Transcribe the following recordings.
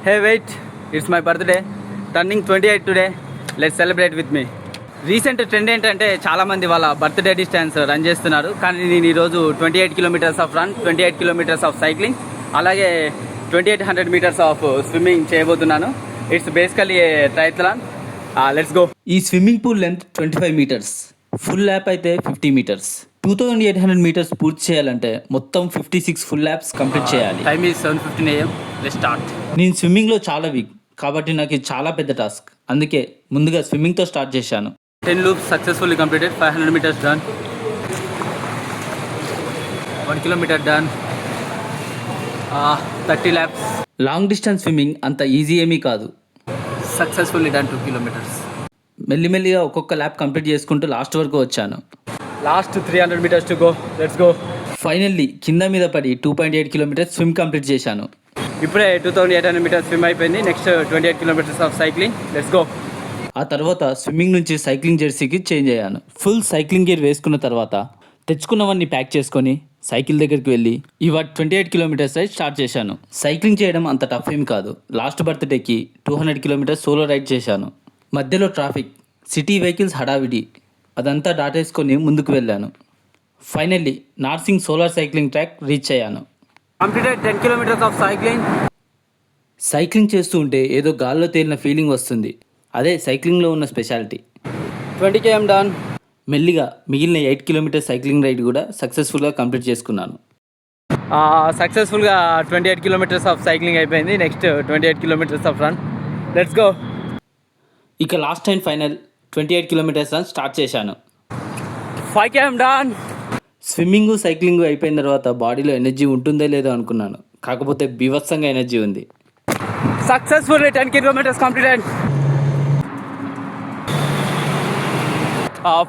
Hey wait, it's my birthday. Turning 28 today. Let's celebrate with me. Recent trend ఏంటంటే చాలామంది వాళ్ళ birthday distance run చేస్తున్నారు. కానీ నేను ఈరోజు 28 kilometres of run, 28 kilometres of cycling, అలాగే 2800 మీటర్స్ ఆఫ్ స్విమ్మింగ్ చేయబోతున్నాను. It's basically a triathlon. Let's go. ఈ swimming pool length 25 metres, full lap అయితే 50 మీటర్స్. 2800 మీటర్స్ పూర్తి చేయాలంటే మొత్తం 56 ఫుల్ ల్యాప్స్ కంప్లీట్ చేయాలి. Time is 7:15 AM. Let's start. నేను స్విమ్మింగ్లో చాలా వీక్ కాబట్టి నాకు ఇది చాలా పెద్ద టాస్క్. అందుకే ముందుగా స్విమ్మింగ్తో స్టార్ట్ చేశాను. 10 loops successfully completed. 500 meters done. 1 kilometer done. 30 laps. Long distance swimming అంత ఈజీ ఏమీ కాదు. Successfully done 2 kilometers. మెల్లిమెల్లిగా ఒక్కొక్క ల్యాప్ కంప్లీట్ చేసుకుంటూ లాస్ట్ వరకు వచ్చాను. Last 300 meters to go. Let's go. Finally కింద మీద పడి 2.8 kilometers స్విమ్ కంప్లీట్ చేశాను. ఇప్పుడే 2800 meters స్విమ్ అయిపోయింది. Next 28 kilometers of cycling. Let's go. ఆ తర్వాత స్విమ్మింగ్ నుంచి సైక్లింగ్ జెర్సీకి చేంజ్ అయ్యాను. ఫుల్ సైక్లింగ్ గేర్ వేసుకున్న తర్వాత తెచ్చుకున్నవన్నీ ప్యాక్ చేసుకొని సైకిల్ దగ్గరికి వెళ్ళి ఇవాళ 28 kilometers రైడ్ స్టార్ట్ చేశాను. సైక్లింగ్ చేయడం అంత టఫ్ ఏం కాదు. లాస్ట్ బర్త్డేకి 200 kilometers సోలో రైడ్ చేశాను. మధ్యలో ట్రాఫిక్, సిటీ వెహికల్స్ హడావిడి, అదంతా దాటేసుకొని ముందుకు వెళ్ళాను. Finally Narsingi solar cycling track reach అయ్యాను. Completed 10 kilometers of cycling. Cycling చేస్తూ ఉంటే ఏదో గాల్లో తేలిన ఫీలింగ్ వస్తుంది. అదే సైక్లింగ్లో ఉన్న స్పెషాలిటీ. 20 km done. మెల్లిగా మిగిలిన 8 kilometers సైక్లింగ్ రైడ్ కూడా సక్సెస్ఫుల్గా కంప్లీట్ చేసుకున్నాను. సక్సెస్ఫుల్గా 28 kilometers ఆఫ్ సైక్లింగ్ అయిపోయింది. Next 28 kilometers of run. Let's go. ఇక last and final 28 kilometers run start చేశాను. 5 km డన్. స్విమ్మింగ్ సైక్లింగ్ అయిపోయిన తర్వాత బాడీలో ఎనర్జీ ఉంటుందో లేదో అనుకున్నాను. కాకపోతే బీభత్సంగా ఎనర్జీ ఉంది. Successfully 10 kilometers completed.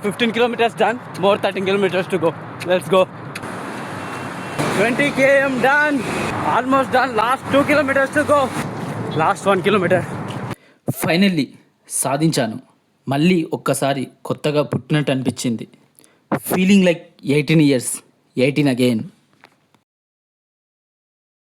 15 kilometers done. More 13 kilometers to go. Let's go. 20 km done. Almost done. Last 2 kilometers to go. Last 1 kilometer. Finally సాధించాను. మళ్ళీ ఒక్కసారి కొత్తగా పుట్టినట్టు అనిపించింది. Feeling like 18 years, 18 again.